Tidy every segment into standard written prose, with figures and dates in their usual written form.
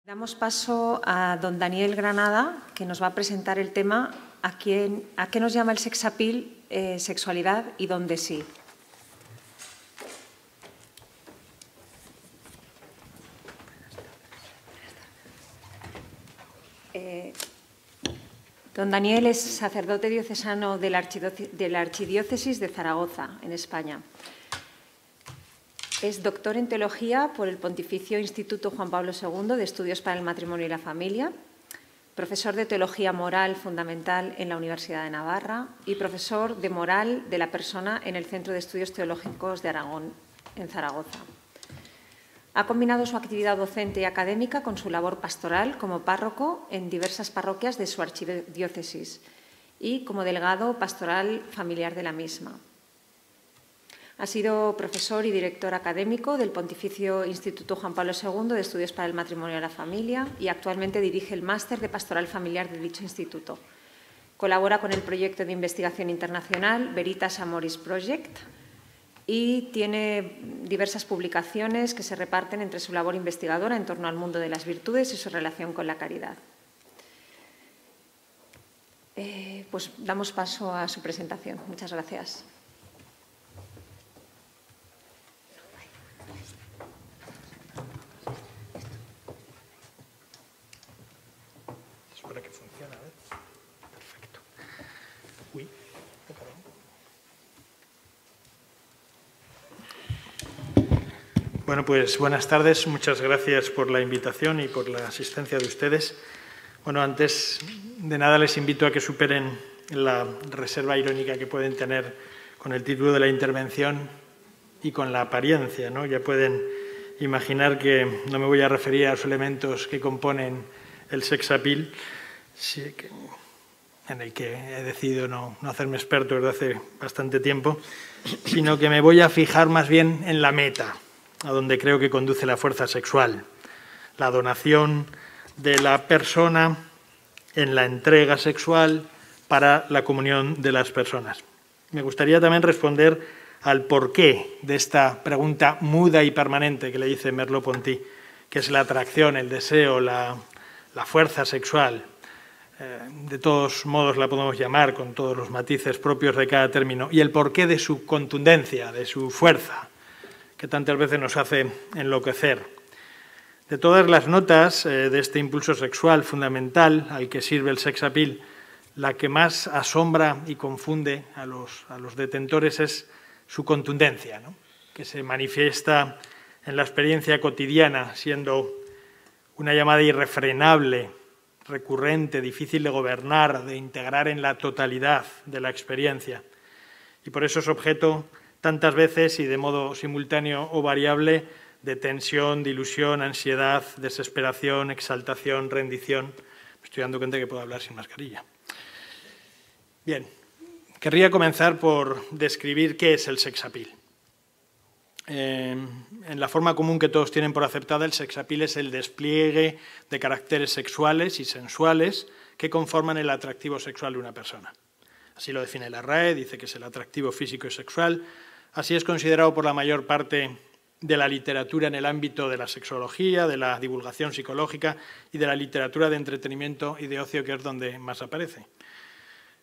Damos paso a don Daniel Granada, que nos va a presentar el tema ¿A qué nos llama el sex appeal, sexualidad y dónde sí? Don Daniel es sacerdote diocesano de la Archidiócesis de Zaragoza, en España. Es doctor en Teología por el Pontificio Instituto Juan Pablo II de Estudios para el Matrimonio y la Familia, profesor de Teología Moral Fundamental en la Universidad de Navarra y profesor de Moral de la Persona en el Centro de Estudios Teológicos de Aragón, en Zaragoza. Ha combinado su actividad docente y académica con su labor pastoral como párroco en diversas parroquias de su archidiócesis y como delegado pastoral familiar de la misma. Ha sido profesor y director académico del Pontificio Instituto Juan Pablo II de Estudios para el Matrimonio y la Familia y actualmente dirige el máster de Pastoral Familiar de dicho instituto. Colabora con el proyecto de investigación internacional Veritas Amoris Project y tiene diversas publicaciones que se reparten entre su labor investigadora en torno al mundo de las virtudes y su relación con la caridad. Pues damos paso a su presentación. Muchas gracias. Bueno, pues buenas tardes. Muchas gracias por la invitación y por la asistencia de ustedes. Bueno, antes de nada les invito a que superen la reserva irónica que pueden tener con el título de la intervención y con la apariencia, ¿no? Ya pueden imaginar que no me voy a referir a los elementos que componen el sex appeal, en el que he decidido no hacerme experto desde hace bastante tiempo, sino que me voy a fijar más bien en la meta, a donde creo que conduce la fuerza sexual, la donación de la persona en la entrega sexual para la comunión de las personas. Me gustaría también responder al porqué de esta pregunta muda y permanente que le dice Merleau-Ponty, que es la atracción, el deseo, la fuerza sexual. De todos modos la podemos llamar con todos los matices propios de cada término, y el porqué de su contundencia, de su fuerza, que tantas veces nos hace enloquecer. De todas las notas de este impulso sexual fundamental al que sirve el sex appeal, la que más asombra y confunde a los detentores es su contundencia, ¿no? Que se manifiesta en la experiencia cotidiana, siendo una llamada irrefrenable, recurrente, difícil de gobernar, de integrar en la totalidad de la experiencia. Y por eso es objeto tantas veces y de modo simultáneo o variable de tensión, de ilusión, ansiedad, desesperación, exaltación, rendición. Me estoy dando cuenta que puedo hablar sin mascarilla. Bien, querría comenzar por describir qué es el sex appeal. En la forma común que todos tienen por aceptada, el sex appeal es el despliegue de caracteres sexuales y sensuales que conforman el atractivo sexual de una persona. Así lo define la RAE, dice que es el atractivo físico y sexual. Así es considerado por la mayor parte de la literatura en el ámbito de la sexología, de la divulgación psicológica y de la literatura de entretenimiento y de ocio, que es donde más aparece.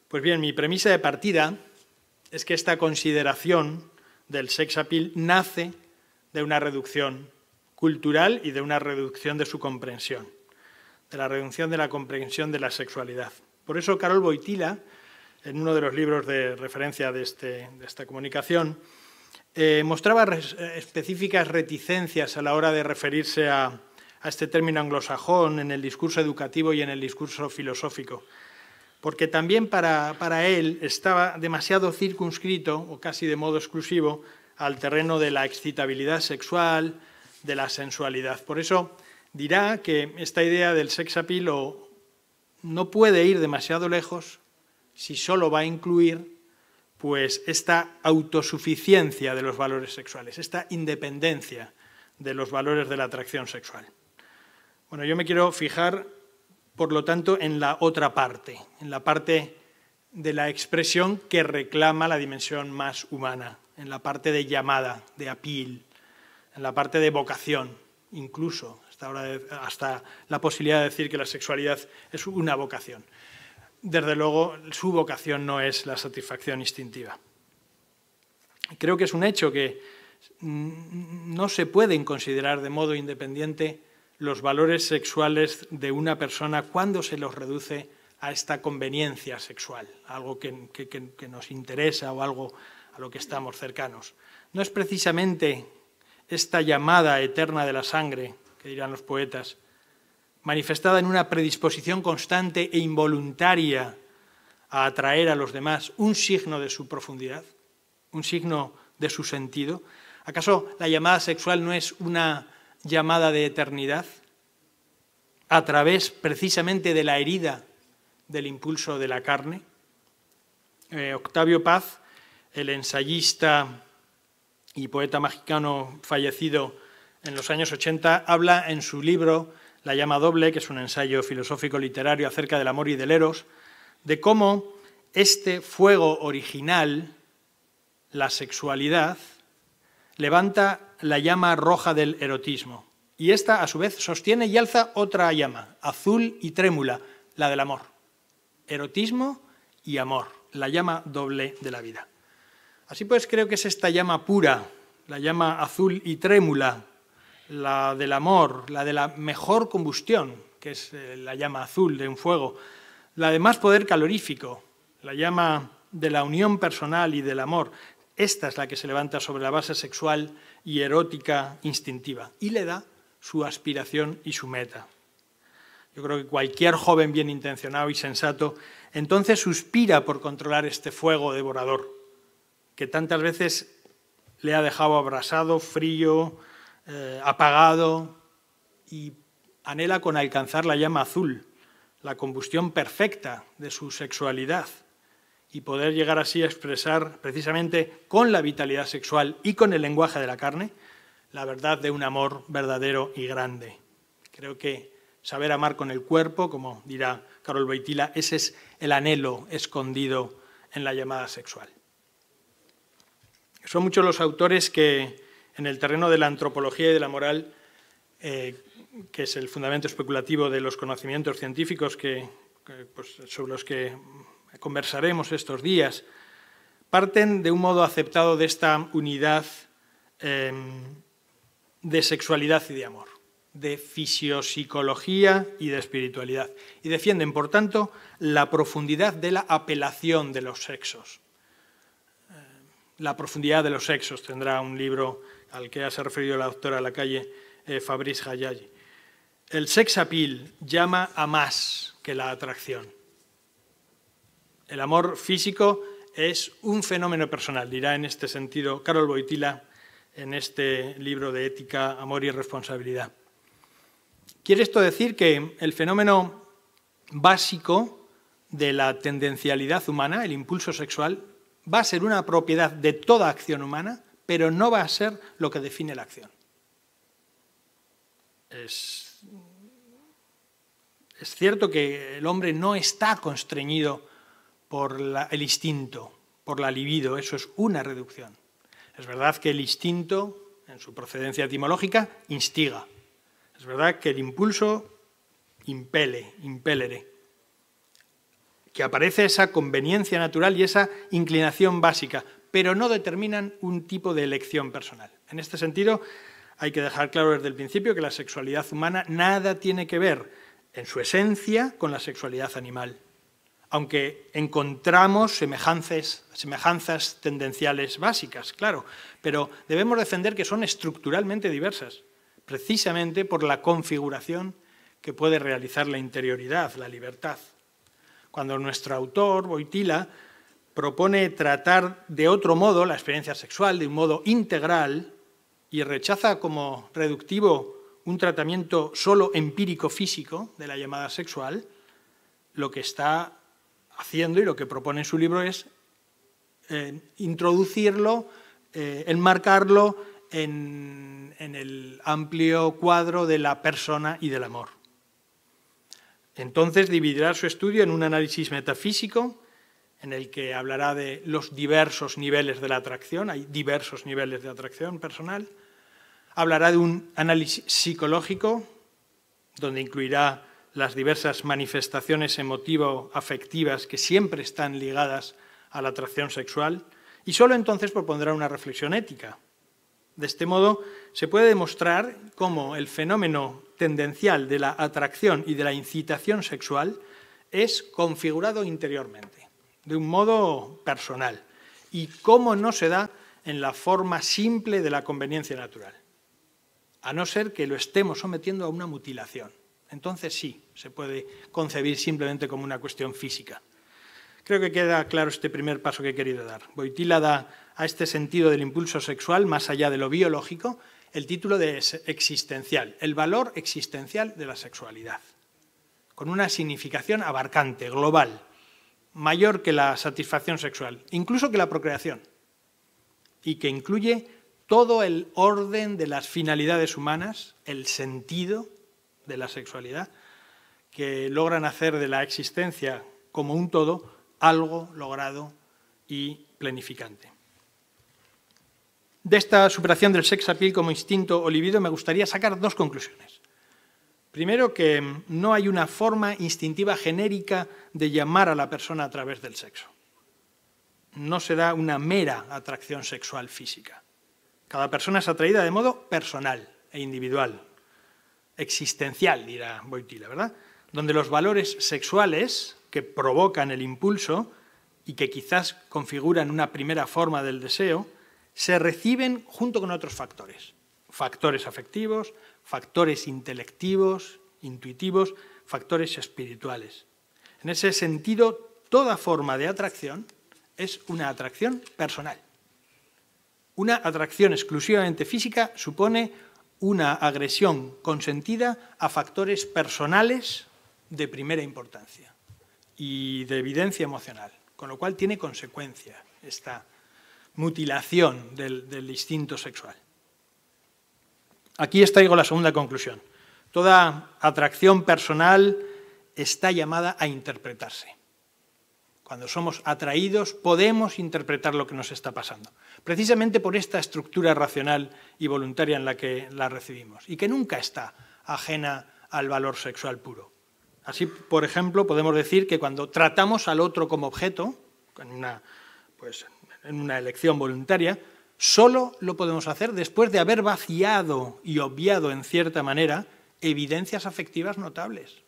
Pues bien, mi premisa de partida es que esta consideración del sex appeal nace de una reducción cultural y de una reducción de su comprensión, de la reducción de la comprensión de la sexualidad. Por eso Karol Wojtyla, en uno de los libros de referencia de esta comunicación, mostraba específicas reticencias a la hora de referirse a este término anglosajón en el discurso educativo y en el discurso filosófico, porque también para él estaba demasiado circunscrito, o casi de modo exclusivo, al terreno de la excitabilidad sexual, de la sensualidad. Por eso dirá que esta idea del sex appeal no puede ir demasiado lejos si solo va a incluir pues esta autosuficiencia de los valores sexuales, esta independencia de los valores de la atracción sexual. Bueno, yo me quiero fijar, por lo tanto, en la otra parte, en la parte de la expresión que reclama la dimensión más humana, en la parte de llamada, de appeal, en la parte de vocación, incluso, hasta hasta la posibilidad de decir que la sexualidad es una vocación. Desde luego, su vocación no es la satisfacción instintiva. Creo que es un hecho que no se pueden considerar de modo independiente los valores sexuales de una persona cuando se los reduce a esta conveniencia sexual, algo que nos interesa o algo a lo que estamos cercanos. No es precisamente esta llamada eterna de la sangre, que dirán los poetas, manifestada en una predisposición constante e involuntaria a atraer a los demás, un signo de su profundidad, un signo de su sentido. ¿Acaso la llamada sexual no es una llamada de eternidad a través precisamente de la herida del impulso de la carne? Octavio Paz, el ensayista y poeta mexicano fallecido en los años 80, habla en su libro La llama doble, que es un ensayo filosófico literario acerca del amor y del eros, de cómo este fuego original, la sexualidad, levanta la llama roja del erotismo. Y esta, a su vez, sostiene y alza otra llama, azul y trémula, la del amor. Erotismo y amor, la llama doble de la vida. Así pues, creo que es esta llama pura, la llama azul y trémula, la del amor, la de la mejor combustión, que es la llama azul de un fuego, la de más poder calorífico, la llama de la unión personal y del amor. Esta es la que se levanta sobre la base sexual y erótica instintiva y le da su aspiración y su meta. Yo creo que cualquier joven bien intencionado y sensato entonces suspira por controlar este fuego devorador que tantas veces le ha dejado abrasado, frío, apagado, y anhela con alcanzar la llama azul, la combustión perfecta de su sexualidad, y poder llegar así a expresar precisamente con la vitalidad sexual y con el lenguaje de la carne la verdad de un amor verdadero y grande. Creo que saber amar con el cuerpo, como dirá Karol Wojtyla, ese es el anhelo escondido en la llamada sexual. Son muchos los autores que en el terreno de la antropología y de la moral, que es el fundamento especulativo de los conocimientos científicos sobre los que conversaremos estos días, parten de un modo aceptado de esta unidad de sexualidad y de amor, de fisiopsicología y de espiritualidad, y defienden, por tanto, la profundidad de la apelación de los sexos. La profundidad de los sexos tendrá un libro al que se ha referido la doctora Lacalle, Fabrice Hayayi. El sex appeal llama a más que la atracción. El amor físico es un fenómeno personal, dirá en este sentido Karol Wojtyla en este libro de Ética, Amor y Responsabilidad. Quiere esto decir que el fenómeno básico de la tendencialidad humana, el impulso sexual, va a ser una propiedad de toda acción humana, pero no va a ser lo que define la acción. Es cierto que el hombre no está constreñido por el instinto, por la libido, eso es una reducción. Es verdad que el instinto, en su procedencia etimológica, instiga. Es verdad que el impulso impelere, que aparece esa conveniencia natural y esa inclinación básica, pero no determinan un tipo de elección personal. En este sentido, hay que dejar claro desde el principio que la sexualidad humana nada tiene que ver, en su esencia, con la sexualidad animal, aunque encontramos semejanzas tendenciales básicas, claro, pero debemos defender que son estructuralmente diversas, precisamente por la configuración que puede realizar la interioridad, la libertad. Cuando nuestro autor, Wojtyla, propone tratar de otro modo la experiencia sexual, de un modo integral, y rechaza como reductivo un tratamiento solo empírico-físico de la llamada sexual, lo que está haciendo y lo que propone en su libro es introducirlo, enmarcarlo en el amplio cuadro de la persona y del amor. Entonces dividirá su estudio en un análisis metafísico, en el que hablará de los diversos niveles de la atracción, hay diversos niveles de atracción personal, hablará de un análisis psicológico, donde incluirá las diversas manifestaciones emotivo-afectivas que siempre están ligadas a la atracción sexual, y solo entonces propondrá una reflexión ética. De este modo, se puede demostrar cómo el fenómeno tendencial de la atracción y de la incitación sexual es configurado interiormente, de un modo personal, y cómo no se da en la forma simple de la conveniencia natural, a no ser que lo estemos sometiendo a una mutilación. Entonces sí, se puede concebir simplemente como una cuestión física. Creo que queda claro este primer paso que he querido dar. Wojtyla da a este sentido del impulso sexual, más allá de lo biológico, el título de existencial, el valor existencial de la sexualidad, con una significación abarcante, global, mayor que la satisfacción sexual, incluso que la procreación, y que incluye todo el orden de las finalidades humanas, el sentido de la sexualidad, que logran hacer de la existencia como un todo algo logrado y planificante. De esta superación del sex appeal como instinto o libido me gustaría sacar dos conclusiones. Primero, que no hay una forma instintiva genérica de llamar a la persona a través del sexo. No se da una mera atracción sexual física. Cada persona es atraída de modo personal e individual, existencial, dirá Wojtyla, ¿verdad? Donde los valores sexuales que provocan el impulso y que quizás configuran una primera forma del deseo, se reciben junto con otros factores. Factores afectivos, factores intelectivos, intuitivos, factores espirituales. En ese sentido, toda forma de atracción es una atracción personal. Una atracción exclusivamente física supone una agresión consentida a factores personales de primera importancia y de evidencia emocional, con lo cual tiene consecuencia esta mutilación del instinto sexual. Aquí extraigo la segunda conclusión. Toda atracción personal está llamada a interpretarse. Cuando somos atraídos podemos interpretar lo que nos está pasando, precisamente por esta estructura racional y voluntaria en la que la recibimos, y que nunca está ajena al valor sexual puro. Así, por ejemplo, podemos decir que cuando tratamos al otro como objeto, en una elección voluntaria, solo lo podemos hacer después de haber vaciado y obviado, en cierta manera, evidencias afectivas notables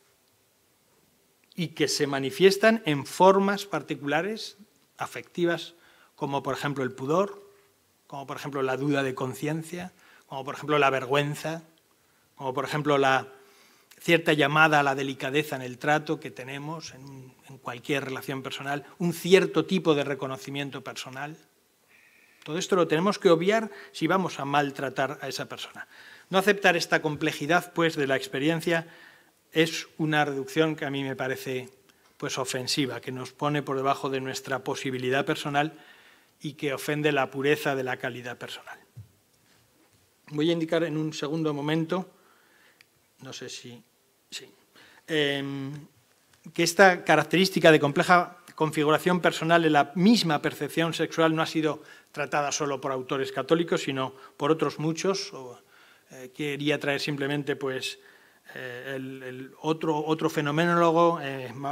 y que se manifiestan en formas particulares afectivas, como por ejemplo el pudor, como por ejemplo la duda de conciencia, como por ejemplo la vergüenza, como por ejemplo la cierta llamada a la delicadeza en el trato que tenemos en cualquier relación personal, un cierto tipo de reconocimiento personal. Todo esto lo tenemos que obviar si vamos a maltratar a esa persona. No aceptar esta complejidad, pues, de la experiencia es una reducción que a mí me parece, pues, ofensiva, que nos pone por debajo de nuestra posibilidad personal y que ofende la pureza de la calidad personal. Voy a indicar en un segundo momento, no sé si... sí, que esta característica de compleja configuración personal en la misma percepción sexual no ha sido tratada solo por autores católicos, sino por otros muchos. Quería traer simplemente, pues, el otro fenomenólogo,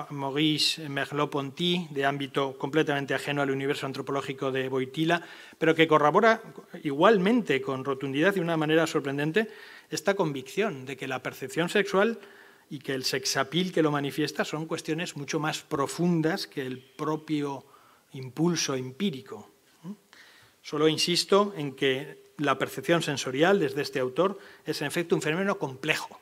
Maurice Merleau-Ponty, de ámbito completamente ajeno al universo antropológico de Wojtyla, pero que corrobora igualmente con rotundidad y de una manera sorprendente esta convicción de que la percepción sexual y que el sex appeal que lo manifiesta son cuestiones mucho más profundas que el propio impulso empírico. Solo insisto en que la percepción sensorial, desde este autor, es en efecto un fenómeno complejo,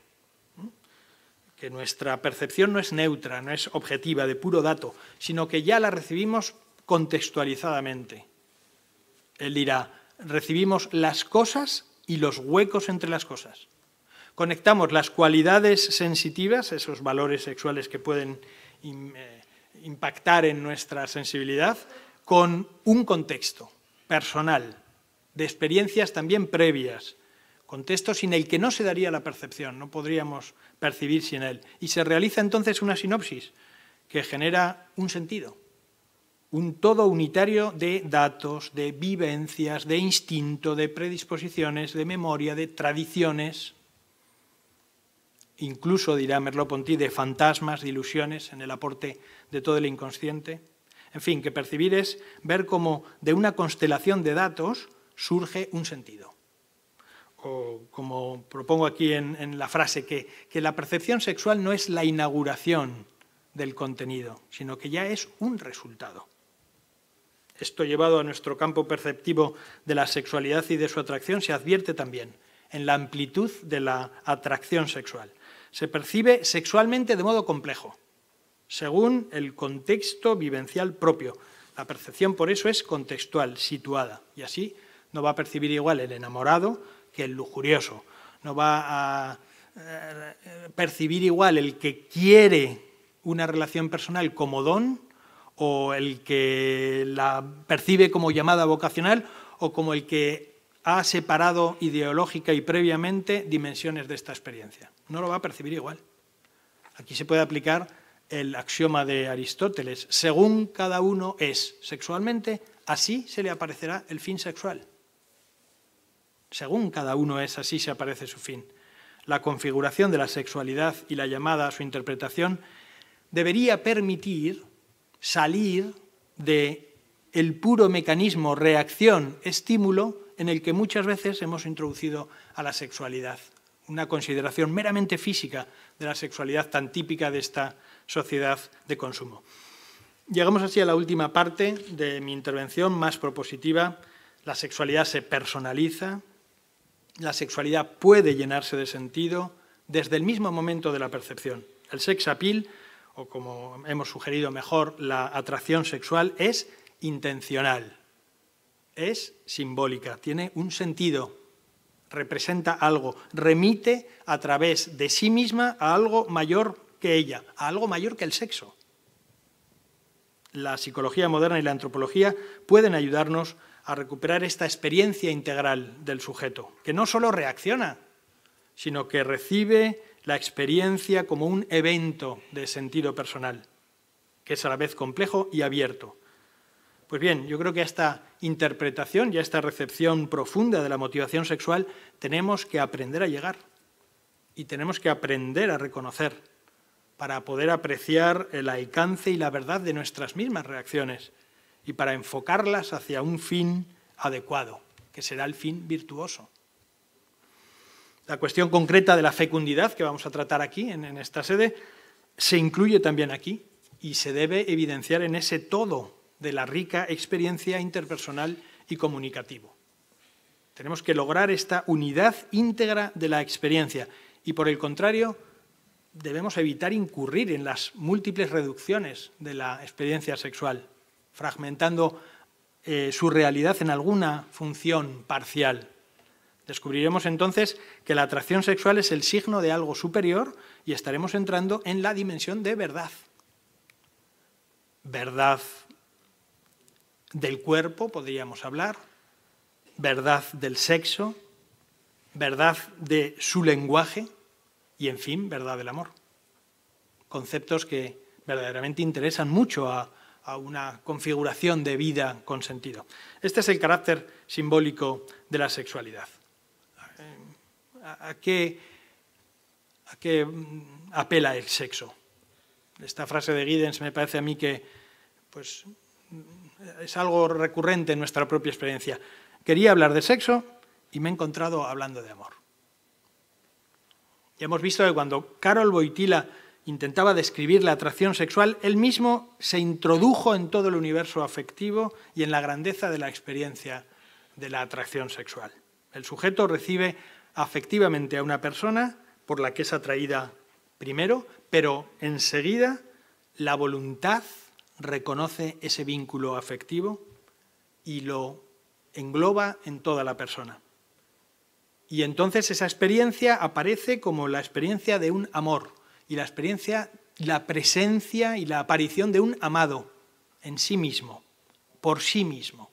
que nuestra percepción no es neutra, no es objetiva, de puro dato, sino que ya la recibimos contextualizadamente. Él dirá, recibimos las cosas y los huecos entre las cosas. Conectamos las cualidades sensitivas, esos valores sexuales que pueden impactar en nuestra sensibilidad, con un contexto personal, de experiencias también previas, contexto sin el que no se daría la percepción, no podríamos percibir sin él. Y se realiza entonces una sinopsis que genera un sentido, un todo unitario de datos, de vivencias, de instinto, de predisposiciones, de memoria, de tradiciones. incluso, dirá Merleau-Ponty, de fantasmas, de ilusiones en el aporte de todo el inconsciente. En fin, que percibir es ver cómo de una constelación de datos surge un sentido. O como propongo aquí en la frase, que la percepción sexual no es la inauguración del contenido, sino que ya es un resultado. Esto llevado a nuestro campo perceptivo de la sexualidad y de su atracción se advierte también en la amplitud de la atracción sexual. Se percibe sexualmente de modo complejo, según el contexto vivencial propio. La percepción, por eso, es contextual, situada, y así no va a percibir igual el enamorado que el lujurioso. No va a percibir igual el que quiere una relación personal como don o el que la percibe como llamada vocacional o como el que ha separado ideológica y previamente dimensiones de esta experiencia. No lo va a percibir igual. Aquí se puede aplicar el axioma de Aristóteles. Según cada uno es sexualmente, así se le aparecerá el fin sexual. Según cada uno es, así se aparece su fin. La configuración de la sexualidad y la llamada a su interpretación debería permitir salir del puro mecanismo reacción-estímulo en el que muchas veces hemos introducido a la sexualidad. Una consideración meramente física de la sexualidad tan típica de esta sociedad de consumo. Llegamos así a la última parte de mi intervención, más propositiva. La sexualidad se personaliza, la sexualidad puede llenarse de sentido desde el mismo momento de la percepción. El sex appeal, o como hemos sugerido mejor, la atracción sexual, es intencional, es simbólica, tiene un sentido, representa algo, remite a través de sí misma a algo mayor que ella, a algo mayor que el sexo. La psicología moderna y la antropología pueden ayudarnos a recuperar esta experiencia integral del sujeto, que no solo reacciona, sino que recibe la experiencia como un evento de sentido personal, que es a la vez complejo y abierto. Pues bien, yo creo que a esta interpretación y a esta recepción profunda de la motivación sexual tenemos que aprender a llegar y tenemos que aprender a reconocer para poder apreciar el alcance y la verdad de nuestras mismas reacciones y para enfocarlas hacia un fin adecuado, que será el fin virtuoso. La cuestión concreta de la fecundidad que vamos a tratar aquí, en esta sede, se incluye también aquí y se debe evidenciar en ese todo de la rica experiencia interpersonal y comunicativo. Tenemos que lograr esta unidad íntegra de la experiencia y, por el contrario, debemos evitar incurrir en las múltiples reducciones de la experiencia sexual, fragmentando su realidad en alguna función parcial. Descubriremos entonces que la atracción sexual es el signo de algo superior y estaremos entrando en la dimensión de verdad. Verdad del cuerpo, podríamos hablar, verdad del sexo, verdad de su lenguaje y, en fin, verdad del amor. Conceptos que verdaderamente interesan mucho a una configuración de vida con sentido. Este es el carácter simbólico de la sexualidad. ¿A qué apela el sexo? Esta frase de Giddens me parece a mí que pues, es algo recurrente en nuestra propia experiencia. Quería hablar de sexo y me he encontrado hablando de amor. Ya hemos visto que cuando Karol Wojtyła intentaba describir la atracción sexual, él mismo se introdujo en todo el universo afectivo y en la grandeza de la experiencia de la atracción sexual. El sujeto recibe afectivamente a una persona por la que es atraída primero, pero enseguida la voluntad reconoce ese vínculo afectivo y lo engloba en toda la persona. Y entonces esa experiencia aparece como la experiencia de un amor y la experiencia, la presencia y la aparición de un amado en sí mismo, por sí mismo.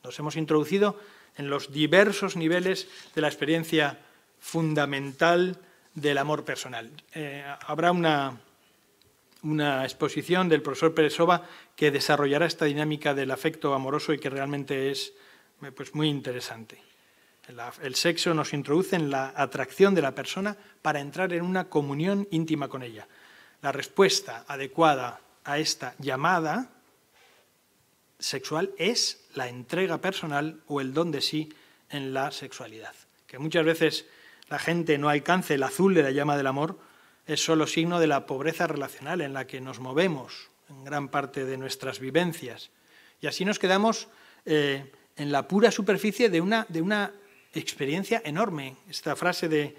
Nos hemos introducido en los diversos niveles de la experiencia fundamental del amor personal. Habrá una exposición del profesor Pérez Soba que desarrollará esta dinámica del afecto amoroso y que realmente es pues, muy interesante. El sexo nos introduce en la atracción de la persona para entrar en una comunión íntima con ella. La respuesta adecuada a esta llamada sexual es la entrega personal o el don de sí en la sexualidad. Que muchas veces la gente no alcance el azul de la llama del amor es solo signo de la pobreza relacional en la que nos movemos en gran parte de nuestras vivencias. Y así nos quedamos en la pura superficie de una experiencia enorme. Esta frase de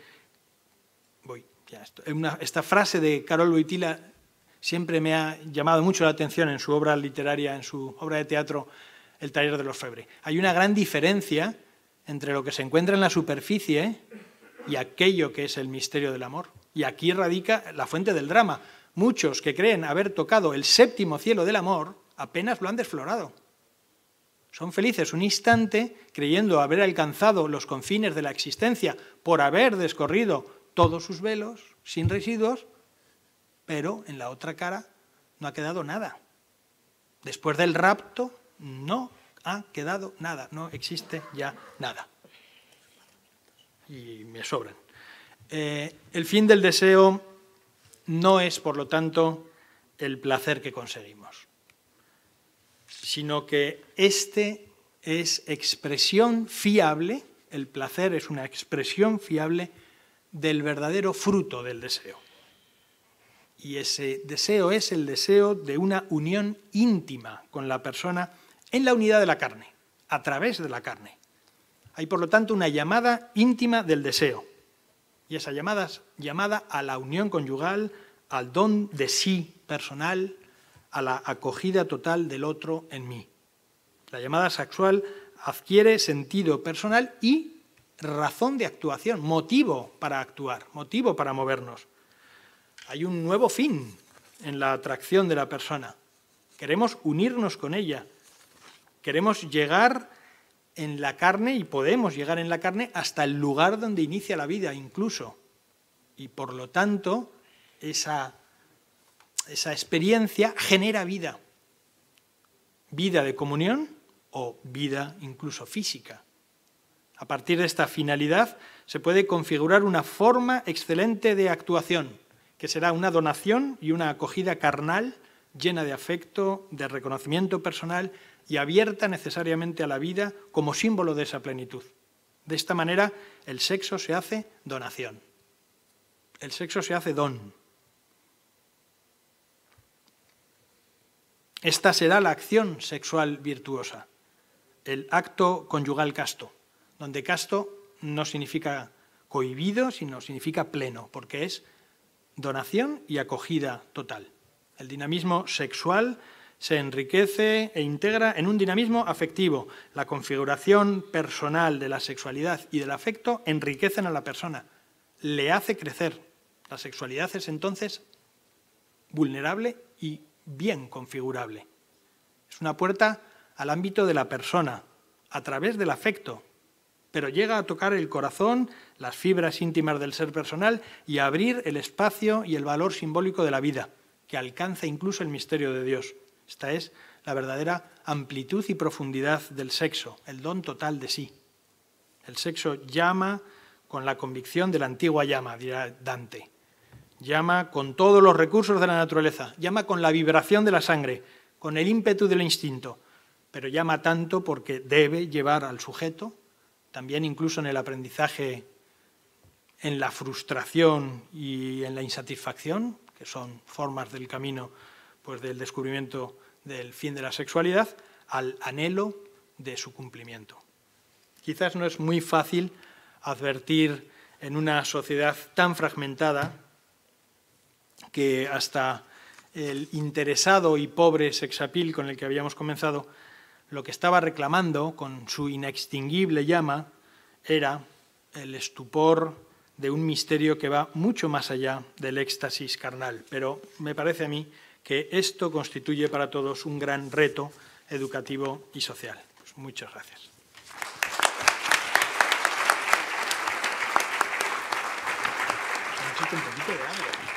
Karol Wojtyla siempre me ha llamado mucho la atención en su obra literaria, en su obra de teatro, El taller de los Orfebre. Hay una gran diferencia entre lo que se encuentra en la superficie y aquello que es el misterio del amor. Y aquí radica la fuente del drama. Muchos que creen haber tocado el séptimo cielo del amor apenas lo han desflorado. Son felices un instante creyendo haber alcanzado los confines de la existencia por haber descorrido todos sus velos sin residuos, pero en la otra cara no ha quedado nada. Después del rapto no ha quedado nada, no existe ya nada. Y me sobran. El fin del deseo no es, por lo tanto, el placer que conseguimos, sino que este es expresión fiable, el placer es una expresión fiable del verdadero fruto del deseo. Y ese deseo es el deseo de una unión íntima con la persona en la unidad de la carne, a través de la carne. Hay, por lo tanto, una llamada íntima del deseo. Y esa llamada a la unión conyugal, al don de sí personal, a la acogida total del otro en mí. La llamada sexual adquiere sentido personal y razón de actuación, motivo para actuar, motivo para movernos. Hay un nuevo fin en la atracción de la persona. Queremos unirnos con ella. Queremos llegar en la carne, y podemos llegar en la carne, hasta el lugar donde inicia la vida incluso. Y por lo tanto, esa experiencia genera vida. Vida de comunión o vida incluso física. A partir de esta finalidad se puede configurar una forma excelente de actuación, que será una donación y una acogida carnal llena de afecto, de reconocimiento personal y abierta necesariamente a la vida como símbolo de esa plenitud. De esta manera, el sexo se hace donación. El sexo se hace don. Esta será la acción sexual virtuosa, el acto conyugal casto, donde casto no significa cohibido, sino significa pleno, porque es donación y acogida total. El dinamismo sexual se enriquece e integra en un dinamismo afectivo. La configuración personal de la sexualidad y del afecto enriquecen a la persona, le hace crecer. La sexualidad es entonces vulnerable y bien configurable. Es una puerta al ámbito de la persona, a través del afecto, pero llega a tocar el corazón, las fibras íntimas del ser personal y a abrir el espacio y el valor simbólico de la vida, que alcanza incluso el misterio de Dios. Esta es la verdadera amplitud y profundidad del sexo, el don total de sí. El sexo llama con la convicción de la antigua llama, dirá Dante. Llama con todos los recursos de la naturaleza, llama con la vibración de la sangre, con el ímpetu del instinto, pero llama tanto porque debe llevar al sujeto, también incluso en el aprendizaje, en la frustración y en la insatisfacción, que son formas del camino pues, del descubrimiento del fin de la sexualidad, al anhelo de su cumplimiento. Quizás no es muy fácil advertir en una sociedad tan fragmentada que hasta el interesado y pobre sexapil con el que habíamos comenzado, lo que estaba reclamando con su inextinguible llama era el estupor de un misterio que va mucho más allá del éxtasis carnal. Pero me parece a mí que esto constituye para todos un gran reto educativo y social. Pues muchas gracias. Necesito un poquito de agua.